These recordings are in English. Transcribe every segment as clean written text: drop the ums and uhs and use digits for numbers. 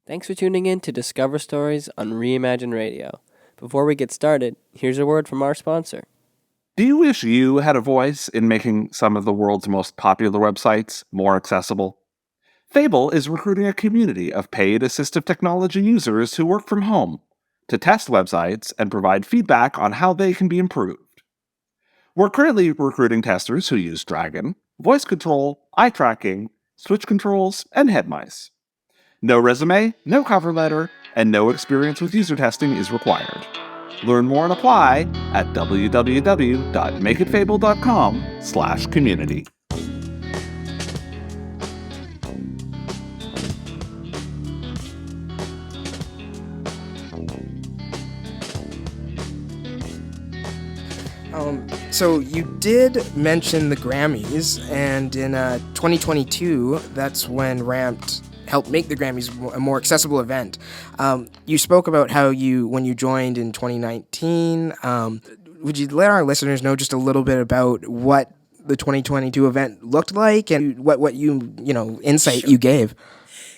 Thanks for tuning in to Discover Stories on Reimagine Radio. Before we get started, here's a word from our sponsor. Do you wish you had a voice in making some of the world's most popular websites more accessible? Fable is recruiting a community of paid assistive technology users who work from home to test websites and provide feedback on how they can be improved. We're currently recruiting testers who use Dragon, voice control, eye tracking, switch controls, and head mice. No resume, no cover letter, and no experience with user testing is required. Learn more and apply at www.makeitfable.com/community. So you did mention the Grammys, and in 2022, that's when RAMPD helped make the Grammys a more accessible event. You spoke about how when you joined in 2019. Would you let our listeners know just a little bit about what the 2022 event looked like and what insight Sure. you gave?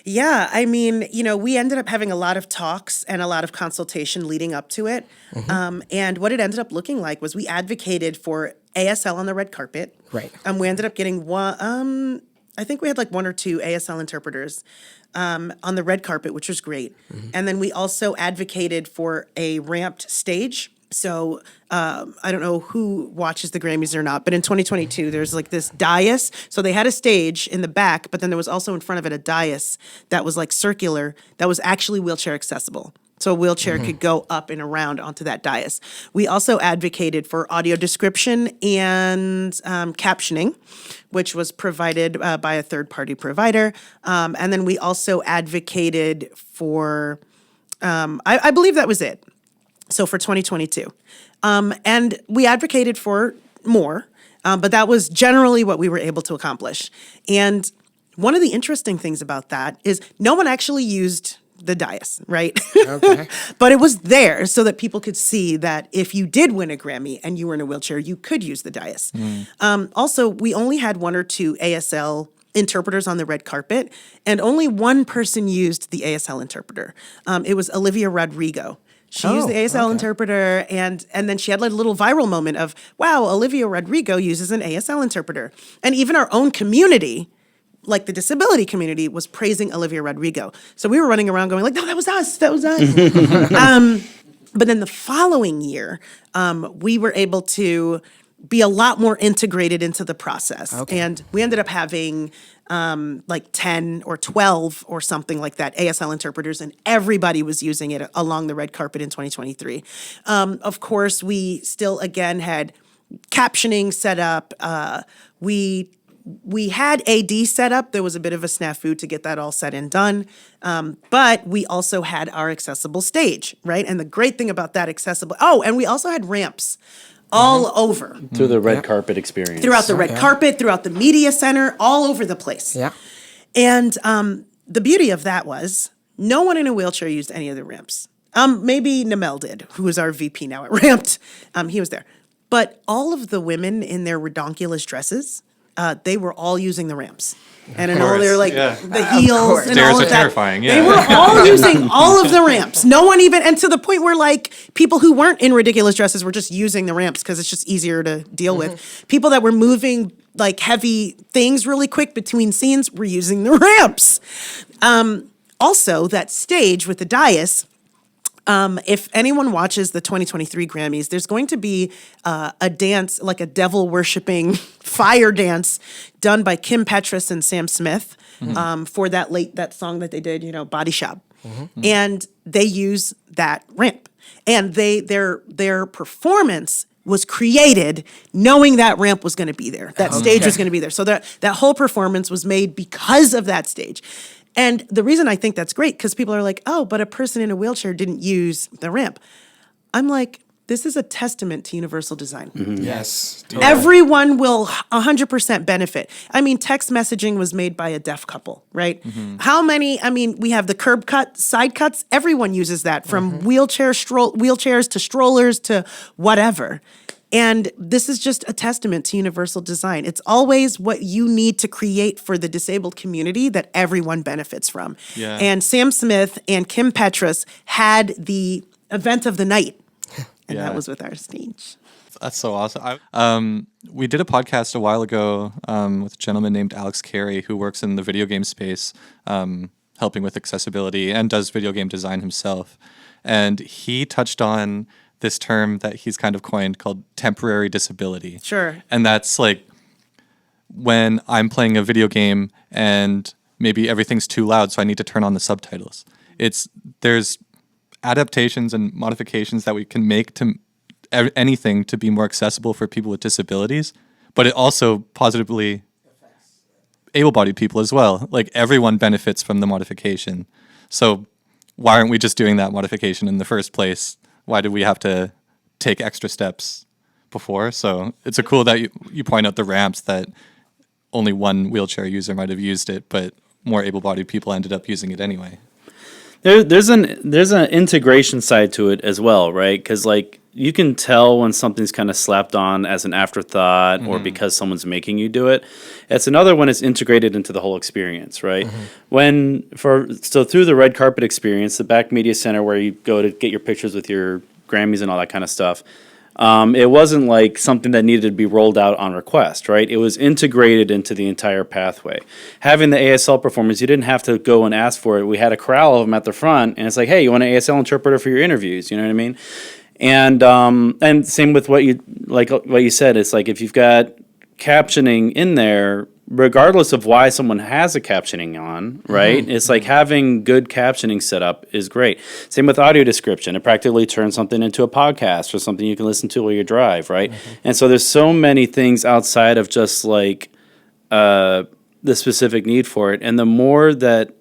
Yeah, I mean, we ended up having a lot of talks and a lot of consultation leading up to it. And what it ended up looking like was we advocated for ASL on the red carpet. Right. We ended up getting one, I think we had like one or two ASL interpreters on the red carpet, which was great. And then we also advocated for a ramped stage. So I don't know who watches the Grammys or not, but in 2022, there's like this dais. So they had a stage in the back, but then there was also in front of it a dais that was like circular, that was actually wheelchair accessible. So a wheelchair could go up and around onto that dais. We also advocated for audio description and captioning, which was provided by a third-party provider. And then we also advocated for, I believe that was it. So for 2022. And we advocated for more, but that was generally what we were able to accomplish. And one of the interesting things about that is no one actually used the dais, right? Okay. But it was there so that people could see that if you did win a Grammy and you were in a wheelchair, you could use the dais. Also, we only had one or two ASL interpreters on the red carpet, and only one person used the ASL interpreter. It was Olivia Rodrigo. She used the ASL interpreter, and then she had like a little viral moment of, wow, Olivia Rodrigo uses an ASL interpreter. And even our own community, like the disability community, was praising Olivia Rodrigo. So we were running around going like, no, that was us. But then the following year, we were able to be a lot more integrated into the process. Okay. And we ended up having like 10 or 12 or something like that, ASL interpreters, and everybody was using it along the red carpet in 2023. Of course, we still, again, had captioning set up. We had AD set up. There was a bit of a snafu to get that all said and done. But we also had our accessible stage, right? And the great thing about that and we also had ramps all over. Through the red carpet experience. Throughout the red carpet, throughout the media center, all over the place. Yeah. And the beauty of that was no one in a wheelchair used any of the ramps. Maybe Namel did, who is our VP now at Ramped. He was there. But all of the women in their redonkulous dresses, they were all using the ramps. And in all their the heels and Stairs all are of that. terrifying, yeah. They were all using all of the ramps. No one even, and to the point where like people who weren't in ridiculous dresses were just using the ramps because it's just easier to deal with. People that were moving like heavy things really quick between scenes were using the ramps. Also, that stage with the dais, if anyone watches the 2023 Grammys, there's going to be a dance, like a devil-worshipping fire dance done by Kim Petras and Sam Smith for that song that they did, Body Shop. And they use that ramp. And their performance was created knowing that ramp was going to be there, that stage was going to be there. So that whole performance was made because of that stage. And the reason I think that's great, because people are like, oh, but a person in a wheelchair didn't use the ramp. I'm like, this is a testament to universal design. Yes. Everyone will 100% benefit. I mean, text messaging was made by a deaf couple, right? How many, we have the curb cut, side cuts. Everyone uses that from wheelchairs to strollers to whatever. And this is just a testament to universal design. It's always what you need to create for the disabled community that everyone benefits from. Yeah. And Sam Smith and Kim Petras had the event of the night, and Yeah. that was with our stage. That's so awesome. We did a podcast a while ago with a gentleman named Alex Carey who works in the video game space, helping with accessibility and does video game design himself. And he touched on this term that he's kind of coined called temporary disability. Sure. And that's like when I'm playing a video game and maybe everything's too loud, so I need to turn on the subtitles. There's adaptations and modifications that we can make to anything to be more accessible for people with disabilities, but it also positively able-bodied people as well. Like everyone benefits from the modification. So why aren't we just doing that modification in the first place? Why do we have to take extra steps before? So it's cool that you point out the ramps that only one wheelchair user might have used it, but more able-bodied people ended up using it anyway. There's an integration side to it as well, right? Because like you can tell when something's kind of slapped on as an afterthought or because someone's making you do it. It's another when it's integrated into the whole experience, right? So through the red carpet experience, the Back Media Center where you go to get your pictures with your Grammys and all that kind of stuff, it wasn't like something that needed to be rolled out on request, right? It was integrated into the entire pathway. Having the ASL performers, you didn't have to go and ask for it. We had a corral of them at the front, and it's like, hey, you want an ASL interpreter for your interviews? You know what I mean? And same with what you said. It's like if you've got captioning in there, regardless of why someone has a captioning on, right? It's like having good captioning set up is great. Same with audio description. It practically turns something into a podcast or something you can listen to while you drive, right? And so there's so many things outside of just like the specific need for it. And the more that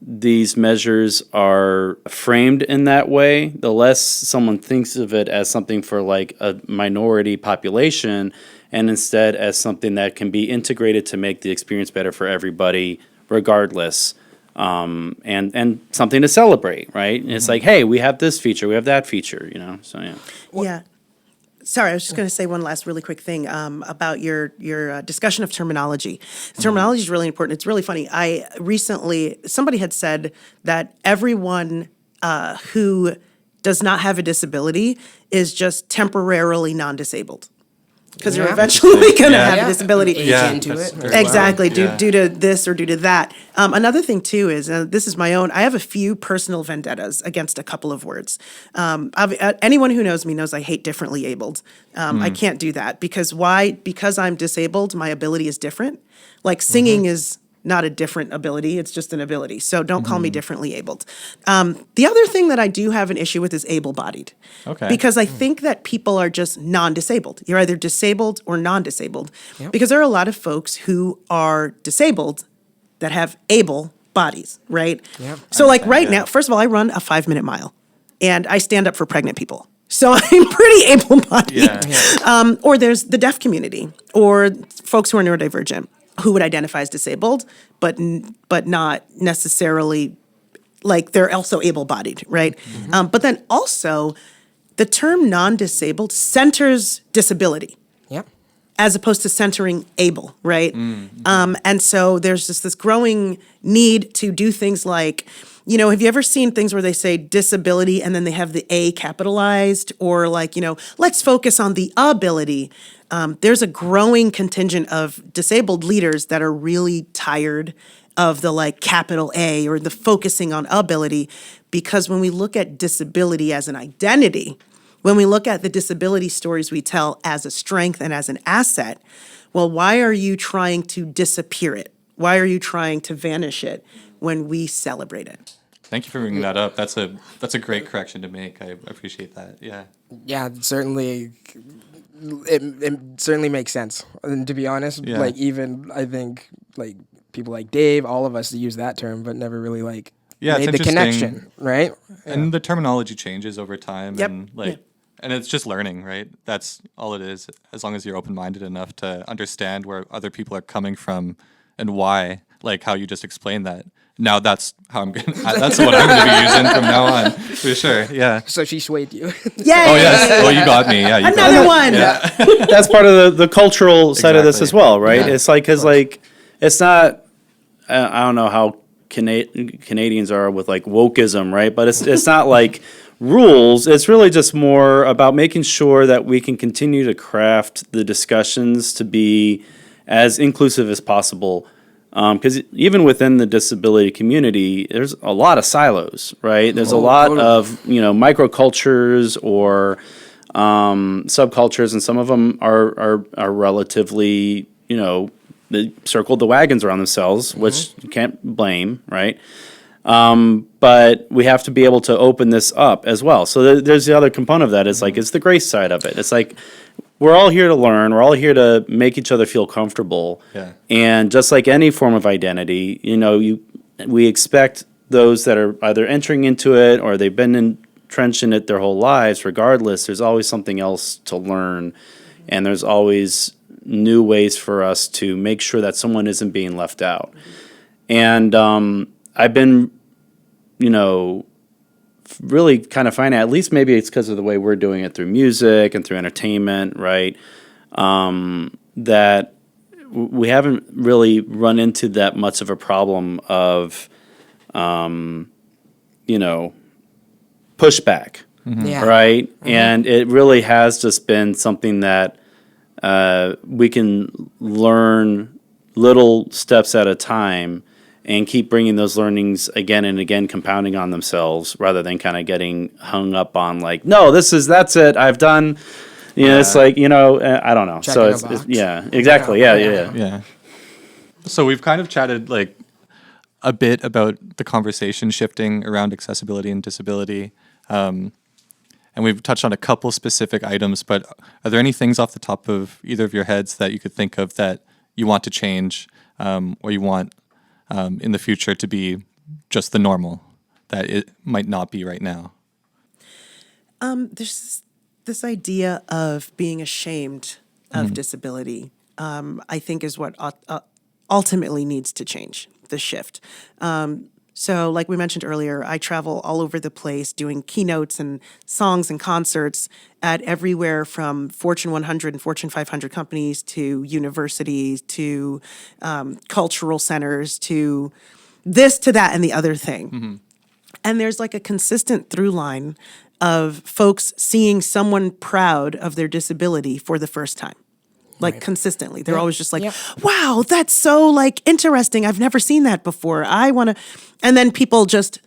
these measures are framed in that way, the less someone thinks of it as something for like a minority population and instead as something that can be integrated to make the experience better for everybody regardless, and something to celebrate, right? And it's like, hey, we have this feature, we have that feature, you know, so yeah. Yeah. Sorry, I was just going to say one last really quick thing about your discussion of terminology. Terminology is really important. It's really funny. Somebody had said that everyone who does not have a disability is just temporarily non-disabled. Because you're eventually going to have a disability. Age into it. Exactly, due to this or due to that. Another thing, too, is, this is my own, I have a few personal vendettas against a couple of words. Anyone who knows me knows I hate differently abled. I can't do that. Because why? Because I'm disabled, my ability is different. Like singing is not a different ability, it's just an ability. So don't call me differently abled. The other thing that I do have an issue with is able-bodied. Okay. Because I think that people are just non-disabled. You're either disabled or non-disabled. Because there are a lot of folks who are disabled that have able bodies, right? So like right now, first of all, I run a 5-minute mile and I stand up for pregnant people. So I'm pretty able-bodied. Or there's the deaf community or folks who are neurodivergent, who would identify as disabled, but not necessarily, like they're also able-bodied, right? But then also, the term non-disabled centers disability. As opposed to centering able, right? And so there's just this growing need to do things like, you know, have you ever seen things where they say disability and then they have the A capitalized, or like, you know, let's focus on the ability. There's a growing contingent of disabled leaders that are really tired of the like capital A or the focusing on ability, because when we look at disability as an identity, when we look at the disability stories we tell as a strength and as an asset, well, why are you trying to disappear it? Why are you trying to vanish it when we celebrate it? Thank you for bringing that up. That's a great correction to make. I appreciate that. Yeah. Yeah, certainly. It certainly makes sense. And to be honest, like even I think like people like Dave, all of us use that term, but never really like made the connection, right? And the terminology changes over time, and and it's just learning, right? That's all it is. As long as you're open-minded enough to understand where other people are coming from and why, like how you just explained that. now that's how I'm gonna. That's what I'm gonna be using from now on for sure. Yeah. So she swayed you. Yay! Oh yes. Oh, you got me. Yeah. You got Another me. one. That's part of the cultural side of this Exactly. as well, right? Yeah. It's like, because like, it's not, I don't know how Canadians are with like wokeism, right? But it's not like rules. It's really just more about making sure that we can continue to craft the discussions to be as inclusive as possible. Because even within the disability community, there's a lot of silos, right? There's a lot totally. of microcultures or subcultures, and some of them are relatively they circled the wagons around themselves, which you can't blame, right? But we have to be able to open this up as well. So there's the other component of that. It's like, it's the grace side of it. It's like, we're all here to learn. We're all here to make each other feel comfortable. Yeah. And just like any form of identity, we expect those that are either entering into it or they've been entrenched in it their whole lives, regardless, there's always something else to learn. And there's always new ways for us to make sure that someone isn't being left out. And I've been, really kind of finding, at least maybe it's because of the way we're doing it through music and through entertainment, right? That we haven't really run into that much of a problem of, pushback, Yeah. right? And it really has just been something that we can learn little steps at a time and keep bringing those learnings again and again, compounding on themselves, rather than kind of getting hung up on like, no, that's it, I've done. It's like, I don't know. Checking a So box. yeah, exactly. Yeah. Yeah. So we've kind of chatted like a bit about the conversation shifting around accessibility and disability. And we've touched on a couple specific items, but are there any things off the top of either of your heads that you could think of that you want to change, or you want in the future to be just the normal that it might not be right now? There's this idea of being ashamed of disability, I think is what ultimately needs to change, the shift. So like we mentioned earlier, I travel all over the place doing keynotes and songs and concerts at everywhere from Fortune 100 and Fortune 500 companies to universities to cultural centers to this, to that, and the other thing. And there's like a consistent through line of folks seeing someone proud of their disability for the first time. Like consistently. They're always just like, wow, that's so like interesting. I've never seen that before. I want to, and then people just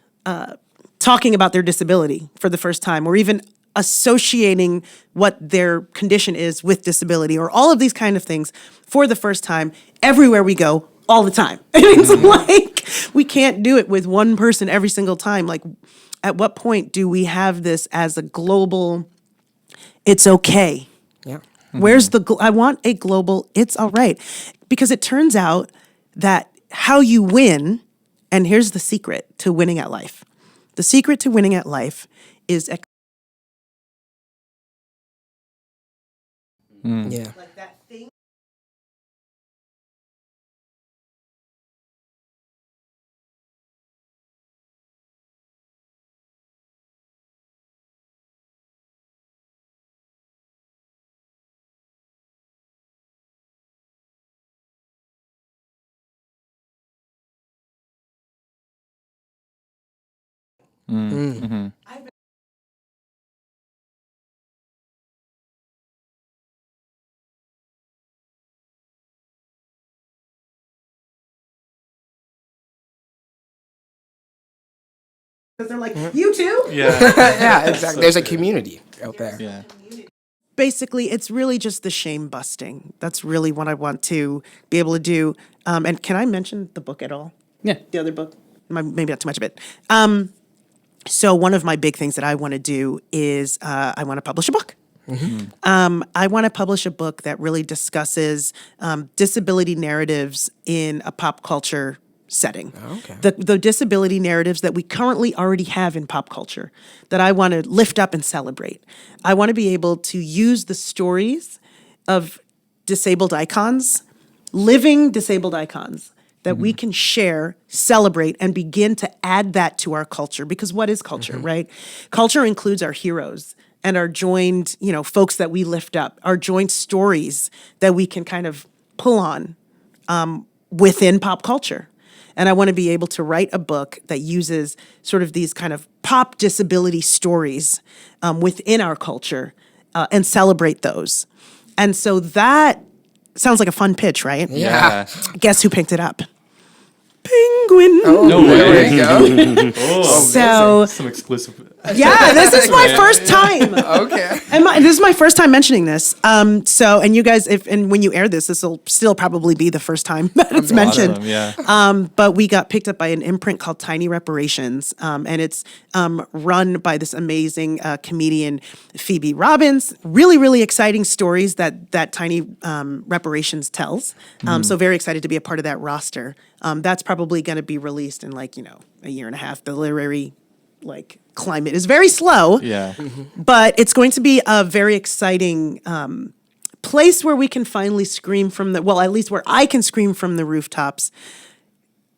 talking about their disability for the first time, or even associating what their condition is with disability, or all of these kind of things for the first time everywhere we go all the time. It's like, we can't do it with one person every single time. Like, at what point do we have this as a global, it's okay? Yeah. Where's I want a global, it's all right. Because it turns out that how you win, and here's the secret to winning at life. The secret to winning at life is Yeah. like that thing. Because they're like, you too? Yeah, exactly. There's a community out there. Yeah. Basically, it's really just the shame busting. That's really what I want to be able to do. And can I mention the book at all? Yeah. The other book? Maybe not too much of it. So one of my big things that I want to do is I want to publish a book. I want to publish a book that really discusses disability narratives in a pop culture setting. Okay. The disability narratives that we currently already have in pop culture that I want to lift up and celebrate. I want to be able to use the stories of disabled icons, living disabled icons, that we can share, celebrate, and begin to add that to our culture. Because what is culture, right? Culture includes our heroes and our joined, folks that we lift up, our joint stories that we can kind of pull on within pop culture. And I want to be able to write a book that uses sort of these kind of pop disability stories within our culture and celebrate those. And so that sounds like a fun pitch, right? Yeah. Guess who picked it up? Penguin. Oh, No way. there you go. So, Some exclusive. yeah, this is my first time. Okay. And this is my first time mentioning this. And you guys, when you air this will still probably be the first time that it's mentioned. Awesome, yeah. But we got picked up by an imprint called Tiny Reparations, and it's run by this amazing comedian, Phoebe Robbins. Really, really exciting stories that Tiny Reparations tells. So very excited to be a part of that roster. That's probably going to be released in a year and a half. The literary climate is very slow. Yeah. But it's going to be a very exciting place where we can finally scream from at least where I can scream from the rooftops.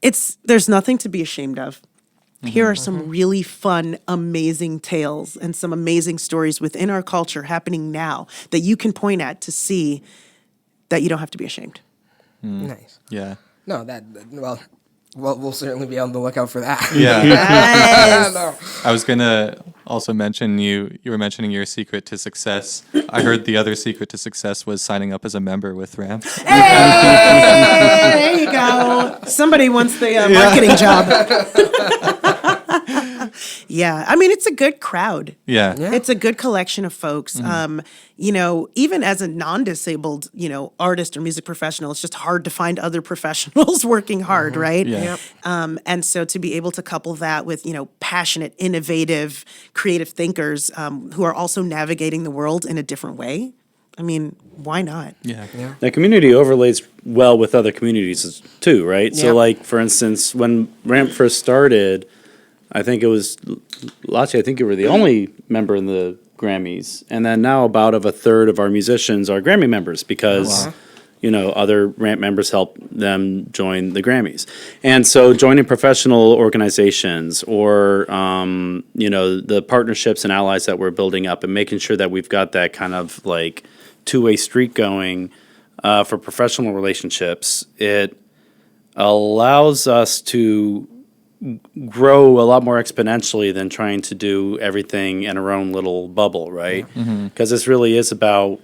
There's nothing to be ashamed of. Here are some really fun, amazing tales and some amazing stories within our culture happening now that you can point at to see that you don't have to be ashamed. Nice. Yeah. No, we'll certainly be on the lookout for that. Yeah. Yes. No. I was gonna also mention you were mentioning your secret to success. I heard the other secret to success was signing up as a member with RAMP. Hey, there you go. Somebody wants the marketing job. Yeah, I mean, it's a good crowd. Yeah. It's a good collection of folks. Even as a non-disabled, artist or music professional, it's just hard to find other professionals working hard, right? Yeah. Yep. And so to be able to couple that with, passionate, innovative, creative thinkers who are also navigating the world in a different way, I mean, why not? Yeah. That community overlays well with other communities too, right? Yeah. So, for instance, when RAMP first started, I think it was Lachi. I think you were the only member in the Grammys, and then now about a third of our musicians are Grammy members because other RAMP members help them join the Grammys, and so joining professional organizations or the partnerships and allies that we're building up and making sure that we've got that kind of two-way street going for professional relationships. It allows us to grow a lot more exponentially than trying to do everything in our own little bubble, right? Because this really is about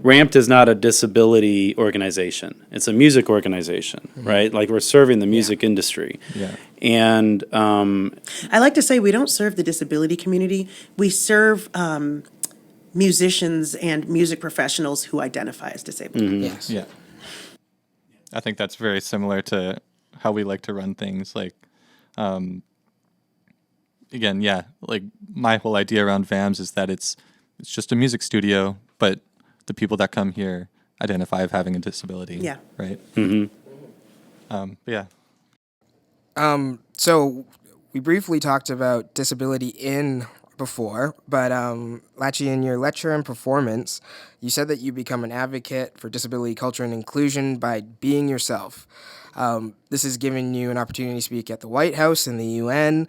RAMPed is not a disability organization. It's a music organization, right? We're serving the music industry. Yeah. And I like to say we don't serve the disability community. We serve musicians and music professionals who identify as disabled. Yes. Yeah. I think that's very similar to how we like to run things. My whole idea around VAMS is that it's just a music studio, but the people that come here identify as having a disability. Yeah. Right. Yeah. So we briefly talked about disability before, but Lachi, in your lecture and performance, you said that you become an advocate for disability culture and inclusion by being yourself. This has given you an opportunity to speak at the White House and the UN.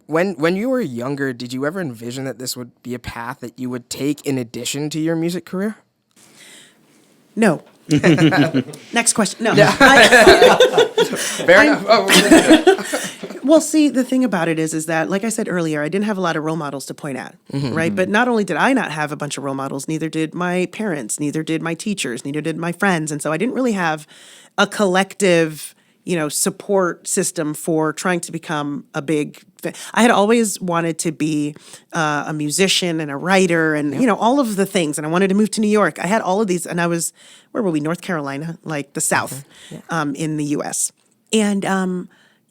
When you were younger, did you ever envision that this would be a path that you would take in addition to your music career? No. Next question. No. Fair enough. Well, see, the thing about it is that, like I said earlier, I didn't have a lot of role models to point at, right? But not only did I not have a bunch of role models, neither did my parents, neither did my teachers, neither did my friends. And so I didn't really have a collective, support system for trying to become a big. I had always wanted to be a musician and a writer and, all of the things. And I wanted to move to New York. I had all of these. And I was, where were we? North Carolina, the South in the U.S. And,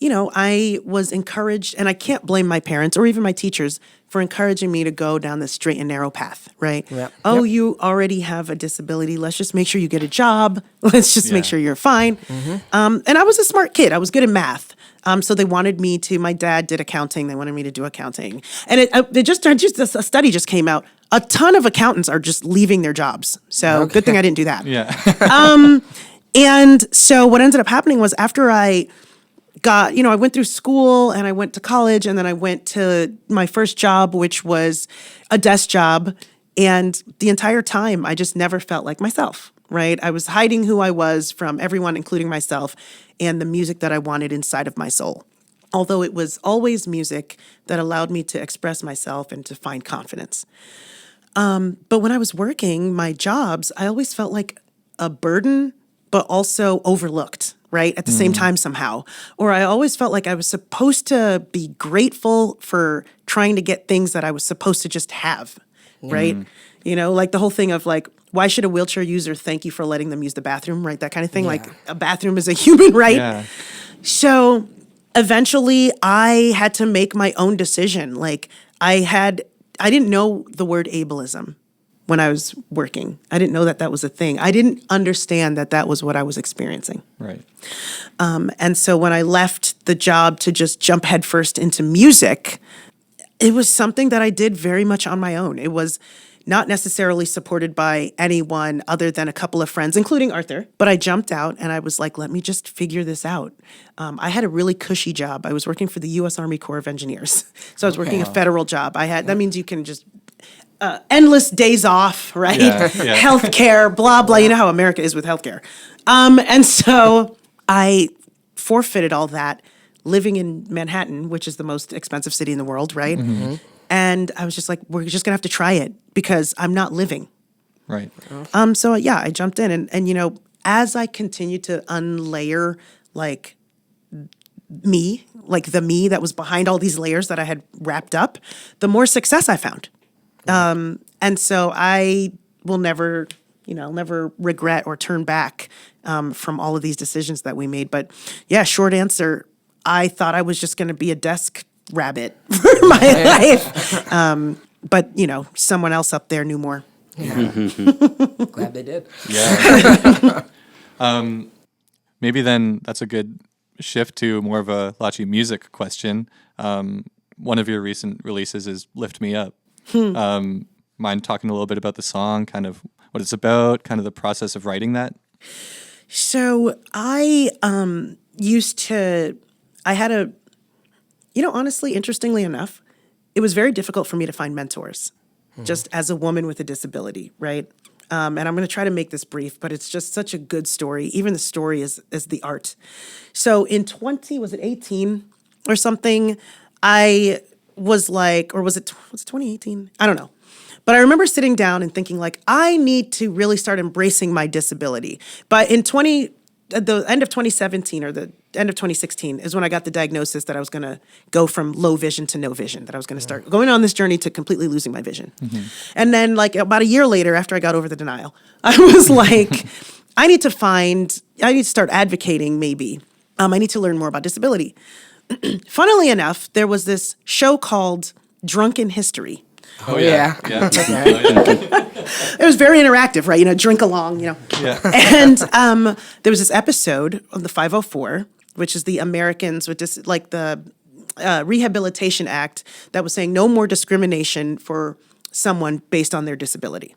I was encouraged, and I can't blame my parents or even my teachers for encouraging me to go down this straight and narrow path, right? Yep. Oh, you already have a disability. Let's just make sure you get a job. Let's just make sure you're fine. And I was a smart kid. I was good at math. So they wanted me to, my dad did accounting. They wanted me to do accounting. And a study just came out. A ton of accountants are just leaving their jobs. So good thing I didn't do that. Yeah. And so what ended up happening was after I got, I went through school and I went to college and then I went to my first job, which was a desk job. And the entire time, I just never felt like myself, right? I was hiding who I was from everyone, including myself, and the music that I wanted inside of my soul. Although it was always music that allowed me to express myself and to find confidence. But when I was working my jobs, I always felt like a burden, but also overlooked, right? At the same time somehow. Or I always felt like I was supposed to be grateful for trying to get things that I was supposed to just have, right? Like the whole thing of like, why should a wheelchair user thank you for letting them use the bathroom, right? That kind of thing. Like a bathroom is a human right. Yeah. So eventually I had to make my own decision. Like I didn't know the word ableism when I was working. I didn't know that was a thing. I didn't understand that was what I was experiencing. Right. And so when I left the job to just jump headfirst into music, it was something that I did very much on my own. It was not necessarily supported by anyone other than a couple of friends, including Arthur. But I jumped out and I was like, let me just figure this out. I had a really cushy job. I was working for the U.S. Army Corps of Engineers. So I was working a federal job. That means you can just endless days off, right? Yeah. Healthcare, blah, blah. You know how America is with healthcare. And so I forfeited all that living in Manhattan, which is the most expensive city in the world, right? And I was just like, we're just going to have to try it because I'm not living. Right. So I jumped in and as I continued to unlayer like me, like the me that was behind all these layers that I had wrapped up, the more success I found. And so I will never regret or turn back from all of these decisions that we made. But short answer, I thought I was just going to be a desk rabbit for my life. But someone else up there knew more. Yeah. Glad they did. Yeah. Maybe then that's a good shift to more of a Lachi music question. One of your recent releases is Lift Me Up. Mind talking a little bit about the song, kind of what it's about, kind of the process of writing that? So I honestly, interestingly enough, it was very difficult for me to find mentors, just as a woman with a disability, right? And I'm going to try to make this brief, but it's just such a good story. Even the story is the art. So in 18 or something, I was like, or was it 2018? I don't know. But I remember sitting down and thinking like, I need to really start embracing my disability. But at the end of 2017 or the end of 2016 is when I got the diagnosis that I was going to go from low vision to no vision, that I was going to start going on this journey to completely losing my vision. And then like about a year later, after I got over the denial, I was like, I need to start advocating maybe. I need to learn more about disability. Funnily enough, there was this show called Drunken History. Oh, yeah. It was very interactive, right? Drink along, Yeah. And there was this episode of the 504, which is the Americans with the Rehabilitation Act that was saying no more discrimination for someone based on their disability.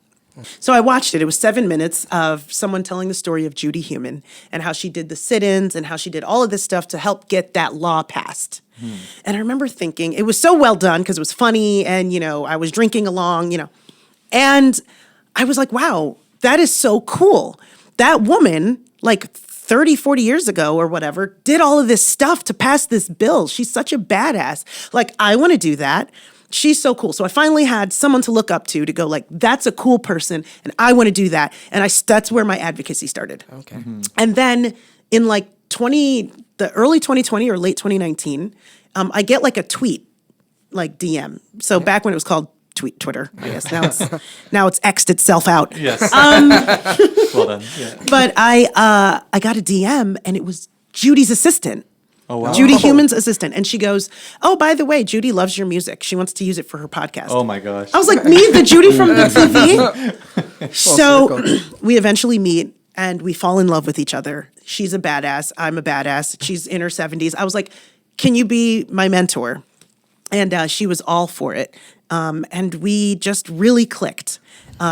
So I watched it. It was 7 minutes of someone telling the story of Judy Heumann and how she did the sit-ins and how she did all of this stuff to help get that law passed. And I remember thinking, it was so well done because it was funny and, I was drinking along, And I was like, wow, that is so cool. That woman, like 30, 40 years ago or whatever, did all of this stuff to pass this bill. She's such a badass. Like, I want to do that. She's so cool. So I finally had someone to look up to go like, that's a cool person and I want to do that. And that's where my advocacy started. Okay. And then in like the early 2020 or late 2019, I get like a tweet, like DM. So back when it was called Twitter, I guess. Now it's X'd itself out. Yes. Well done. Yeah. But I got a DM and it was Judy's assistant. Oh, wow. Judy Heuman's assistant. And she goes, oh, by the way, Judy loves your music. She wants to use it for her podcast. Oh, my gosh. I was like, me, the Judy from the TV? So we eventually meet and we fall in love with each other. She's a badass. I'm a badass. She's in her 70s. I was like, can you be my mentor? And she was all for it. And we just really clicked.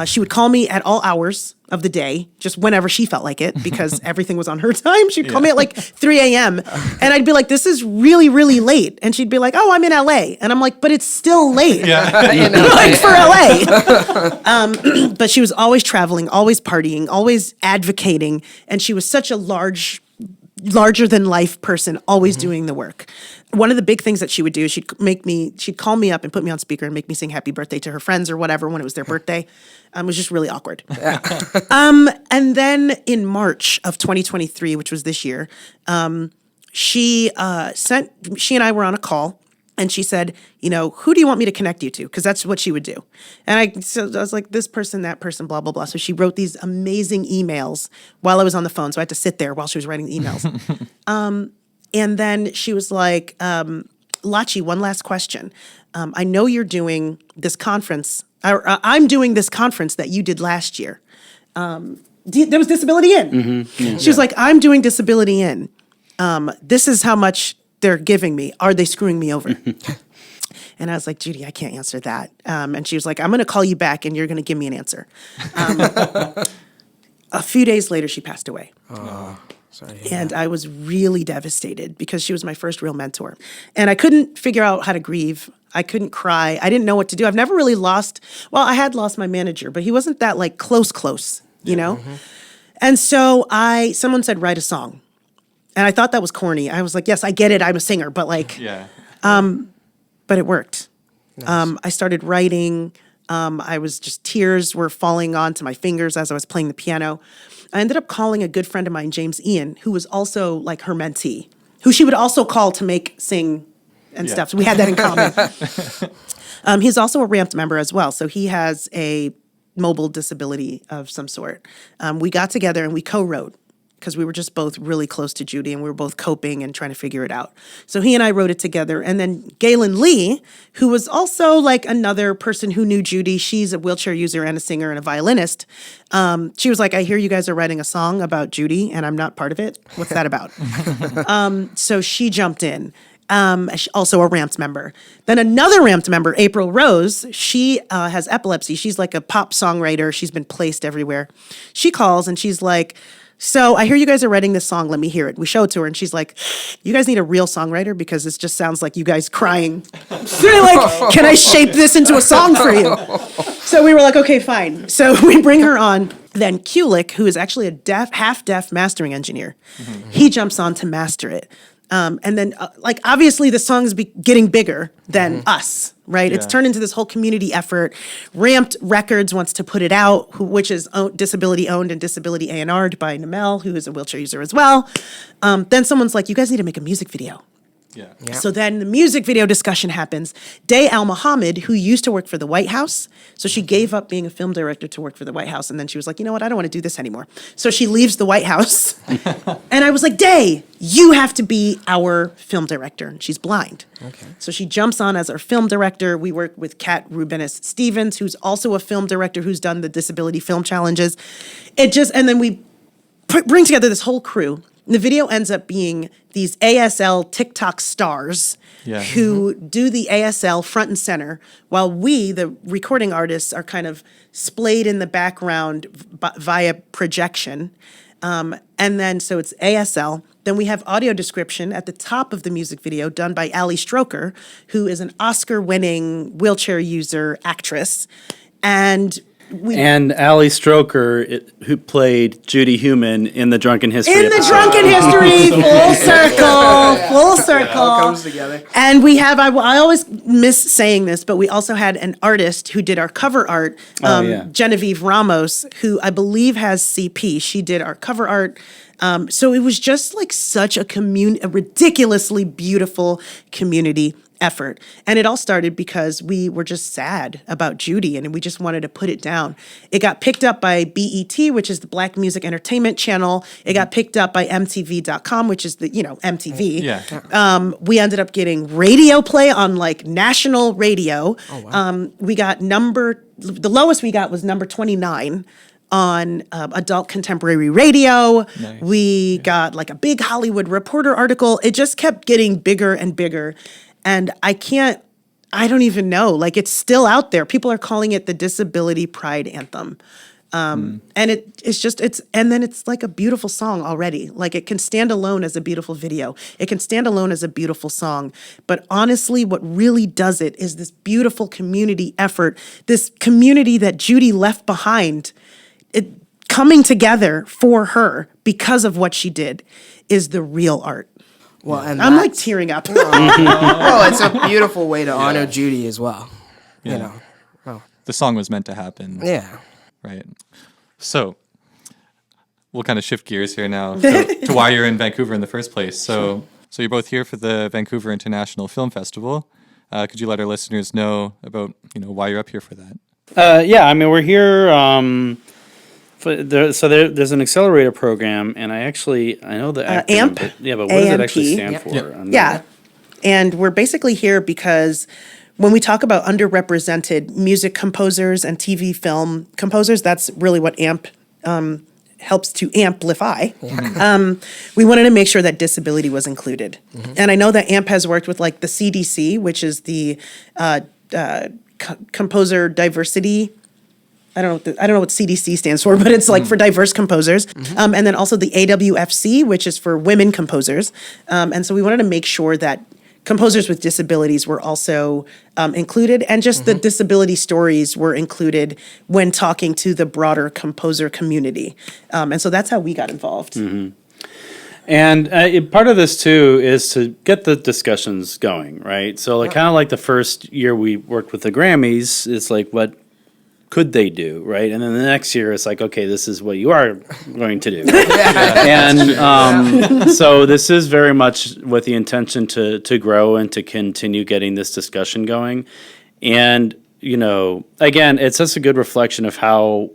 She would call me at all hours of the day, just whenever she felt like it, because everything was on her time. She'd call me at like 3 a.m. and I'd be like, this is really, really late. And she'd be like, oh, I'm in LA. And I'm like, but it's still late. Like for LA. But she was always traveling, always partying, always advocating. And she was such a larger than life person, always doing the work. One of the big things that she would do is she'd call me up and put me on speaker and make me sing happy birthday to her friends or whatever when it was their birthday. It was just really awkward. And then in March of 2023, which was this year, she and I were on a call. And she said, who do you want me to connect you to? Because that's what she would do. And I was like, this person, that person, blah, blah, blah. So she wrote these amazing emails while I was on the phone. So I had to sit there while she was writing the emails. And then she was like, Lachi, one last question. I know you're doing this conference. I'm doing this conference that you did last year. There was Disability In. Mm-hmm. She was like, I'm doing Disability In. This is how much they're giving me. Are they screwing me over? And I was like, Judy, I can't answer that. And she was like, I'm going to call you back and you're going to give me an answer. A few days later, she passed away. Oh, sorry. And I was really devastated because she was my first real mentor. And I couldn't figure out how to grieve. I couldn't cry. I didn't know what to do. I've never really I had lost my manager, but he wasn't that like close, you know? Mm-hmm. And so someone said, write a song. And I thought that was corny. I was like, yes, I get it. I'm a singer, but but it worked. Nice. I started writing. Tears were falling onto my fingers as I was playing the piano. I ended up calling a good friend of mine, James Ian, who was also like her mentee, who she would also call to sing and stuff. So we had that in common. He's also a RAMPD member as well. So he has a mobile disability of some sort. We got together and we co-wrote, because we were just both really close to Judy and we were both coping and trying to figure it out. So he and I wrote it together. And then Galen Lee, who was also like another person who knew Judy, she's a wheelchair user and a singer and a violinist. She was like, I hear you guys are writing a song about Judy and I'm not part of it. What's that about? So she jumped in. Also a RAMPD member. Then another RAMPD member, April Rose, she has epilepsy. She's like a pop songwriter. She's been placed everywhere. She calls and she's like, so I hear you guys are writing this song. Let me hear it. We show it to her and she's like, you guys need a real songwriter because this just sounds like you guys crying. So like, can I shape this into a song for you? So we were like, okay, fine. So we bring her on. Then Kulik, who is actually a half-deaf mastering engineer, he jumps on to master it. And then, obviously the song's getting bigger than us, right? Yeah. It's turned into this whole community effort. RAMPD Records wants to put it out, which is disability owned and disability A&R'd by Namel, who is a wheelchair user as well. Then someone's like, you guys need to make a music video. Yeah. So then the music video discussion happens. Day Al-Mohammed, who used to work for the White House, so she gave up being a film director to work for the White House, and then she was like, you know what, I don't want to do this anymore. So she leaves the White House, and I was like, Day, you have to be our film director, and she's blind. Okay. So she jumps on as our film director. We work with Kat Rubenis-Stevens, who's also a film director who's done the Disability Film Challenges. And then we bring together this whole crew. The video ends up being these ASL TikTok stars who do the ASL front and center, while we, the recording artists, are kind of splayed in the background via projection. And then, so it's ASL. Then we have audio description at the top of the music video done by Ali Stroker, who is an Oscar-winning wheelchair user actress. And Ali Stroker, who played Judy Heumann in the Drunken History. Drunken History, full circle. It all comes together. And we have, I always miss saying this, but we also had an artist who did our cover art, Genevieve Ramos, who I believe has CP. She did our cover art. So it was just like such a ridiculously beautiful community effort. And it all started because we were just sad about Judy and we just wanted to put it down. It got picked up by BET, which is the Black Music Entertainment Channel. It got picked up by MTV.com, which is the, MTV. Yeah. We ended up getting radio play on like national radio. Oh, wow. We got the lowest we got was number 29 on adult contemporary radio. Nice. We got like a big Hollywood Reporter article. It just kept getting bigger and bigger. And I can't I don't even know. Like, it's still out there. People are calling it the Disability Pride Anthem. And and then it's like a beautiful song already. Like, it can stand alone as a beautiful video. It can stand alone as a beautiful song. But honestly, what really does it is this beautiful community effort, this community that Judy left behind, it coming together for her because of what she did is the real art. Well, and I'm like tearing up. well, it's a beautiful way to honor Judy as well. You know. The song was meant to happen. Yeah. Right. So we'll kind of shift gears here now to why you're in Vancouver in the first place. So you're both here for the Vancouver International Film Festival. Could you let our listeners know about why you're up here for that? Yeah, I mean, we're here. There's an accelerator program, and I know the acronym, AMP. but what does it actually AMP. stand for? Yeah. And we're basically here because when we talk about underrepresented music composers and TV film composers, that's really what AMP helps to amplify. We wanted to make sure that disability was included. And I know that AMP has worked with like the CDC, which is the Composer Diversity. I don't know what CDC stands for, but it's like for diverse composers. And then also the AWFC, which is for women composers. And so we wanted to make sure that composers with disabilities were also included, and just the disability stories were included when talking to the broader composer community. And so that's how we got involved. And part of this too is to get the discussions going, right? So like kind of like the first year we worked with the Grammys, it's like, what could they do, right? And then the next year it's like, okay, this is what you are going to do. And so this is very much with the intention to grow and to continue getting this discussion going. And, again, it's just a good reflection of how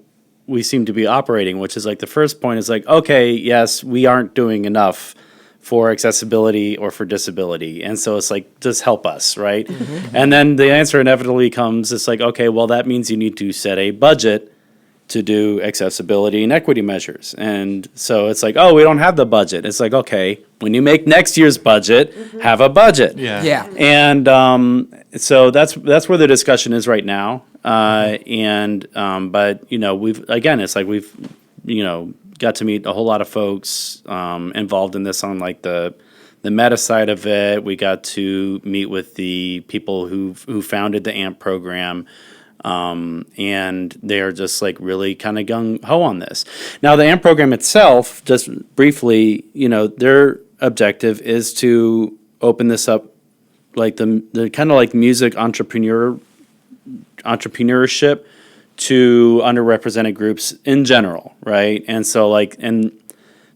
we seem to be operating, which is like the first point is like, okay, yes, we aren't doing enough for accessibility or for disability. And so it's like, just help us, right? And then the answer inevitably comes, it's like, okay, well, that means you need to set a budget to do accessibility and equity measures. And so it's like, oh, we don't have the budget. It's like, okay, when you make next year's budget, have a budget. Yeah. And so that's where the discussion is right now. But we've got to meet a whole lot of folks involved in this on like the meta side of it. We got to meet with the people who founded the AMP program, and they're just like really kind of gung ho on this. Now the AMP program itself, just briefly, their objective is to open this up, like the kind of like music entrepreneurship to underrepresented groups in general, right? And so and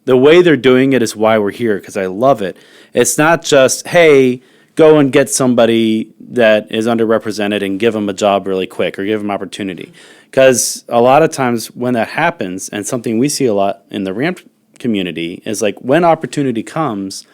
the way they're doing it is why we're here, because I love it. It's not just, hey, go and get somebody that is underrepresented and give them a job really quick or give them opportunity. Because a lot of times when that happens, and something we see a lot in the RAMP community, is like when opportunity comes,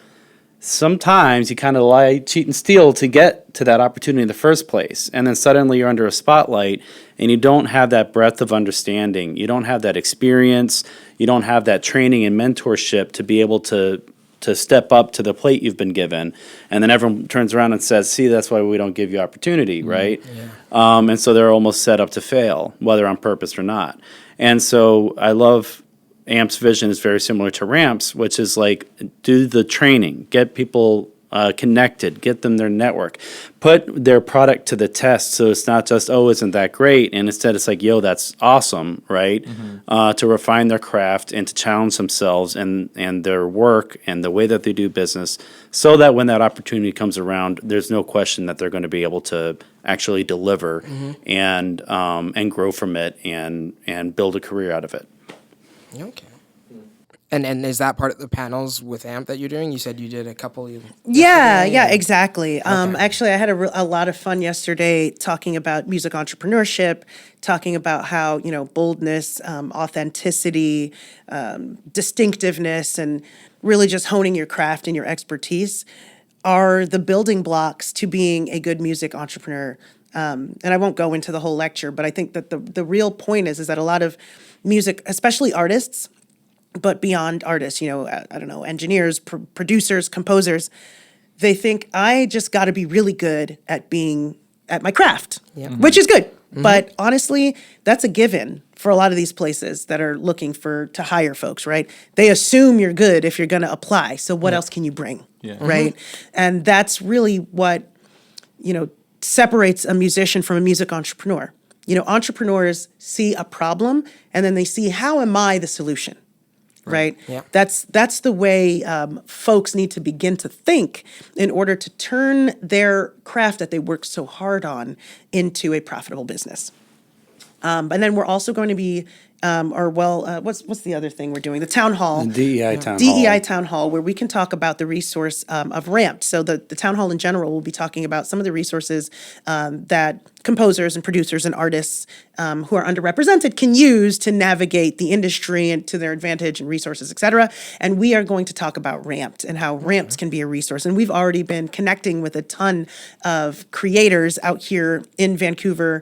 sometimes you kind of lie, cheat, and steal to get to that opportunity in the first place. And then suddenly you're under a spotlight and you don't have that breadth of understanding. You don't have that experience. You don't have that training and mentorship to be able to step up to the plate you've been given. And then everyone turns around and says, see, that's why we don't give you opportunity, right? And so they're almost set up to fail, whether on purpose or not. And so I love AMP's vision is very similar to RAMP's, which is like do the training, get people connected, get them their network, put their product to the test. So it's not just, oh, isn't that great? And instead it's like, yo, that's awesome, right? To refine their craft and to challenge themselves and their work and the way that they do business, so that when that opportunity comes around, there's no question that they're going to be able to actually deliver and grow from it and build a career out of it. Okay. And is that part of the panels with AMP that you're doing? You said you did a couple. Yeah, exactly. Actually, I had a lot of fun yesterday talking about music entrepreneurship, talking about how, boldness, authenticity, distinctiveness, and really just honing your craft and your expertise are the building blocks to being a good music entrepreneur. And I won't go into the whole lecture, but I think that the real point is that a lot of music, especially artists, but beyond artists, engineers, producers, composers, they think I just got to be really good at being at my craft, which is good. But honestly, that's a given for a lot of these places that are looking to hire folks, right? They assume you're good if you're going to apply. So what else can you bring, right? And that's really what, separates a musician from a music entrepreneur. Entrepreneurs see a problem and then they see, how am I the solution? Right? Yeah. That's the way folks need to begin to think in order to turn their craft that they work so hard on into a profitable business. And then we're also going to be, what's the other thing we're doing? The town hall. The DEI town hall. DEI town hall, where we can talk about the resource of RAMPD. So the town hall in general will be talking about some of the resources that composers and producers and artists who are underrepresented can use to navigate the industry and to their advantage and resources, et cetera. And we are going to talk about RAMPD and how RAMPD can be a resource. And we've already been connecting with a ton of creators out here in Vancouver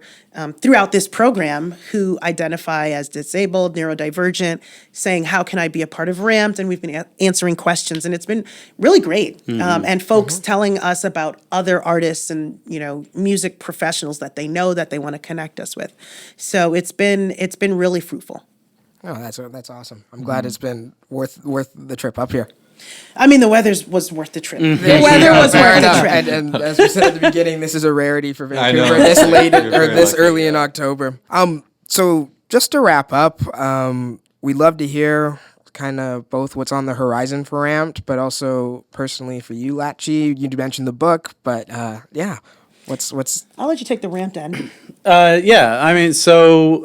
throughout this program who identify as disabled, neurodivergent, saying, how can I be a part of RAMPD? And we've been answering questions, and it's been really great. And folks telling us about other artists and, music professionals that they know that they want to connect us with. So it's been really fruitful. Oh, that's awesome. I'm glad it's been worth the trip up here. I mean, the weather was worth the trip. The weather was worth the trip. And as we said at the beginning, this is a rarity for I know. Vancouver this late You're or very this lucky, early in October. So just to wrap up, we'd love to hear kind of both what's on the horizon for RAMPD, but also personally for you, Lachi. You mentioned the book, but what's I'll let you take the RAMPD end. I mean, so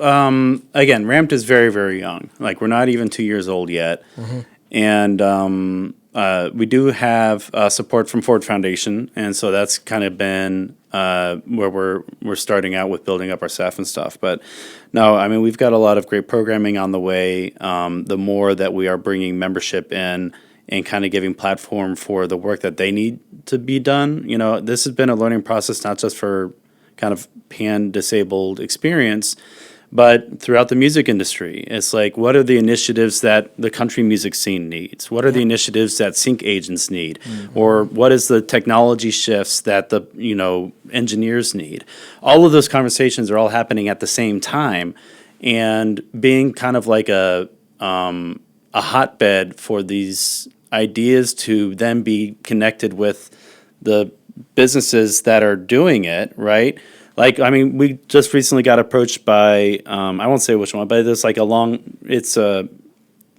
again, RAMPD is very, very young. Like, we're not even 2 years old yet. And we do have support from Ford Foundation, and so that's kind of been where we're starting out with building up our staff and stuff. But no, I mean, we've got a lot of great programming on the way. The more that we are bringing membership in and kind of giving platform for the work that they need to be done, this has been a learning process, not just for kind of pan-disabled experience, but throughout the music industry. It's like, what are the initiatives that the country music scene needs? What are the initiatives that sync agents need? Or what is the technology shifts that the engineers need? All of those conversations are all happening at the same time, and being kind of like a hotbed for these ideas to then be connected with the businesses that are doing it, right? Like, I mean, we just recently got approached by, I won't say which one, but it's like it's a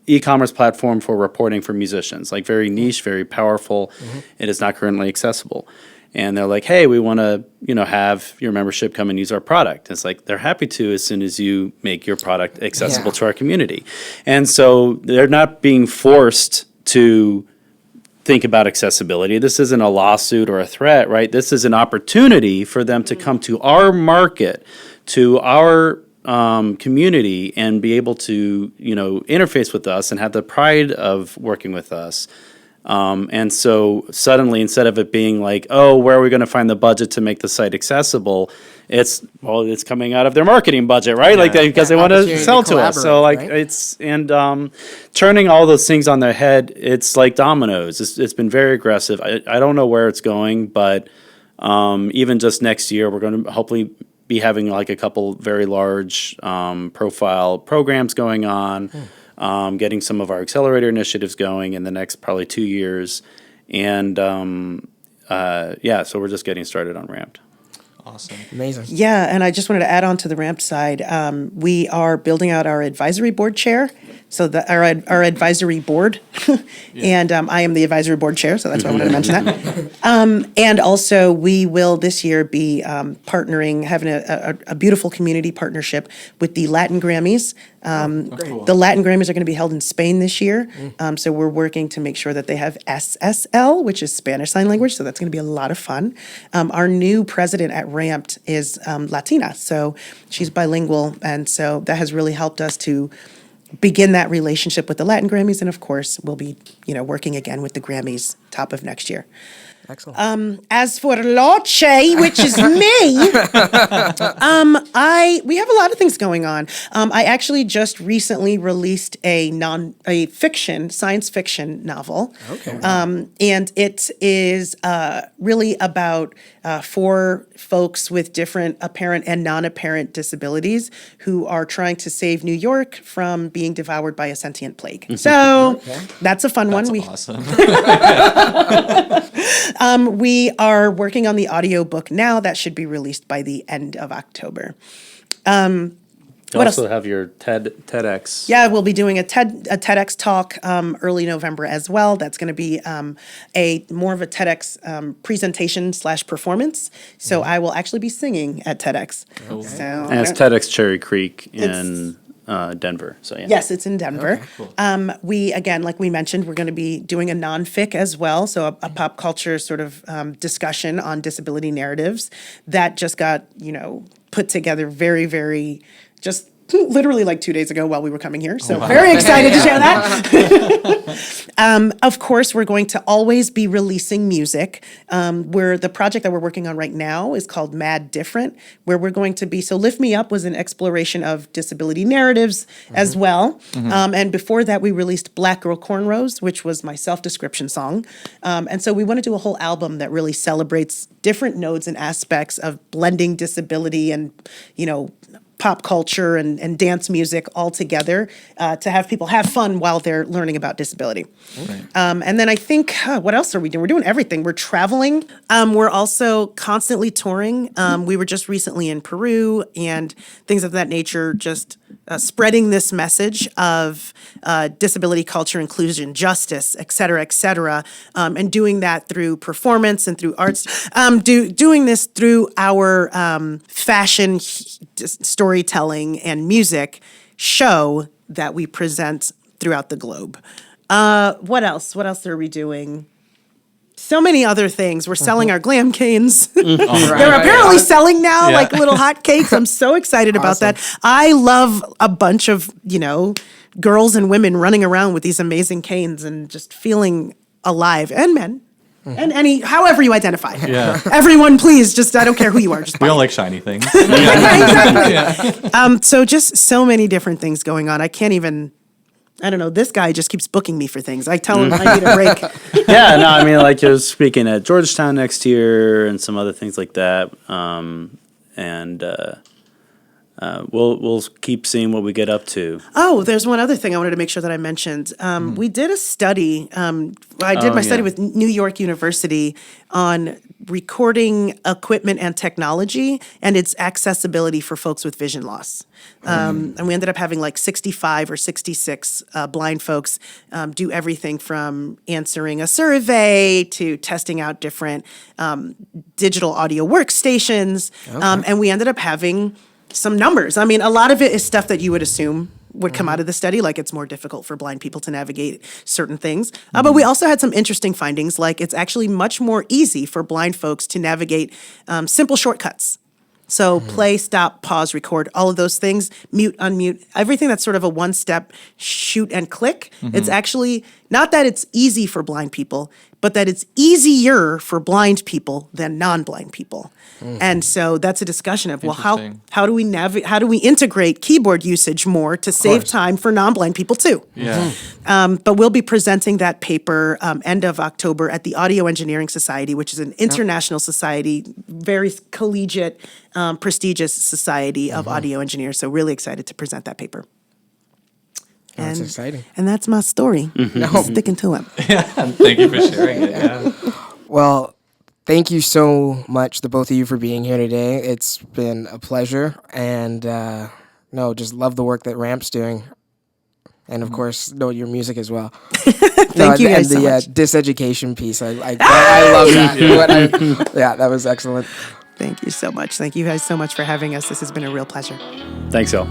e-commerce platform for reporting for musicians, like very niche, very powerful. It is not currently accessible. And they're like, hey, we want to, have your membership come and use our product. It's like, they're happy to as soon as you make your product accessible to our community. And so they're not being forced to think about accessibility. This isn't a lawsuit or a threat, right? This is an opportunity for them to come to our market, to our community, and be able to, interface with us and have the pride of working with us. And so suddenly, instead of it being like, oh, where are we going to find the budget to make the site accessible? It's coming out of their marketing budget, right? Because they want to sell to us. So right? Turning all those things on their head, it's like dominoes. It's been very aggressive. I don't know where it's going, but even just next year, we're going to hopefully be having like a couple very large profile programs going on. Getting some of our accelerator initiatives going in the next probably 2 years. And so we're just getting started on RAMPD. Awesome. amazing? Yeah, and I just wanted to add on to the RAMPD side. We are building out our advisory board chair, so our advisory board, and I am the advisory board chair, so that's why I wanted to mention that. And also, we will this year be partnering, having a beautiful community partnership with the Latin Grammys. Cool. The Latin Grammys are going to be held in Spain this year, so we're working to make sure that they have SSL, which is Spanish Sign Language, so that's going to be a lot of fun. Our new president at RAMPD is Latina, so she's bilingual, and so that has really helped us to begin that relationship with the Latin Grammys, and of course, we'll be, working again with the Grammys top of next year. Excellent. As for Lachi, which is me, we have a lot of things going on. I actually just recently released a science fiction novel. Okay. And it is really about for folks with different apparent and non-apparent disabilities who are trying to save New York from being devoured by a sentient plague. So that's a fun one. Awesome. We are working on the audiobook now. That should be released by the end of October. You What also else? have your TEDx. Yeah, we'll be doing a TEDx talk early November as well. That's going to be a more of a TEDx presentation / performance. So I will actually be singing at TEDx. So And it's TEDx Cherry Creek in Denver. So yeah. Yes, it's in Denver. We, again, like we mentioned, we're going to be doing a non-fic as well, so a pop culture sort of discussion on disability narratives that just got, put together very, very, just literally like 2 days ago while we were coming here. So very excited to share that. Of course, we're going to always be releasing music. Where the project that we're working on right now is called Mad Different, where we're going to be, so Lift Me Up was an exploration of disability narratives as well. And before that, we released Black Girl Cornrows, which was my self-description song. And so we want to do a whole album that really celebrates different nodes and aspects of blending disability and, pop culture and dance music all together to have people have fun while they're learning about disability. And then I think, what else are we doing? We're doing everything. We're traveling. We're also constantly touring. We were just recently in Peru and things of that nature, just spreading this message of disability culture, inclusion, justice, et cetera, and doing that through performance and through arts. Doing this through our fashion storytelling and music show that we present throughout the globe. What else? What else are we doing? So many other things. We're selling our glam canes. They're apparently selling now like little hot cakes. I'm so excited about that. I love a bunch of, girls and women running around with these amazing canes and just feeling alive, and men. And however you identify. Yeah. Everyone, please, just, I don't care who you are. Just We buy all it. like shiny things. Exactly. So just so many different things going on. I can't even, I don't know, this guy just keeps booking me for things. I tell him I need a break. Yeah, no, I mean, like you're speaking at Georgetown next year and some other things like that. We'll keep seeing what we get up to. Oh, there's one other thing I wanted to make sure that I mentioned. We did a study. I did my study with New York University on recording equipment and technology and its accessibility for folks with vision loss. And we ended up having like 65 or 66 blind folks do everything from answering a survey to testing out different digital audio workstations. And we ended up having some numbers. I mean, a lot of it is stuff that you would assume would come out of the study, like it's more difficult for blind people to navigate certain things. But we also had some interesting findings, like it's actually much more easy for blind folks to navigate simple shortcuts. So play, stop, pause, record, all of those things, mute, unmute, everything that's sort of a one-step shoot and click. It's actually not that it's easy for blind people, but that it's easier for blind people than non-blind people. And so that's a discussion of, well, how do we how do we integrate keyboard usage more to save time for non-blind people too? Yeah. But we'll be presenting that paper end of October at the Audio Engineering Society, which is an international society, very collegiate, prestigious society of audio engineers. So really excited to present that paper. That's exciting. And that's my story. Sticking to it. Thank you for sharing it. Yeah. Well, thank you so much, the both of you, for being here today. It's been a pleasure. And just love the work that Ramp's doing. And of course, your music as well. Thank you guys so much. Diseducation piece. I love that. That was excellent. Thank you so much. Thank you guys so much for having us. This has been a real pleasure. Thanks, y'all.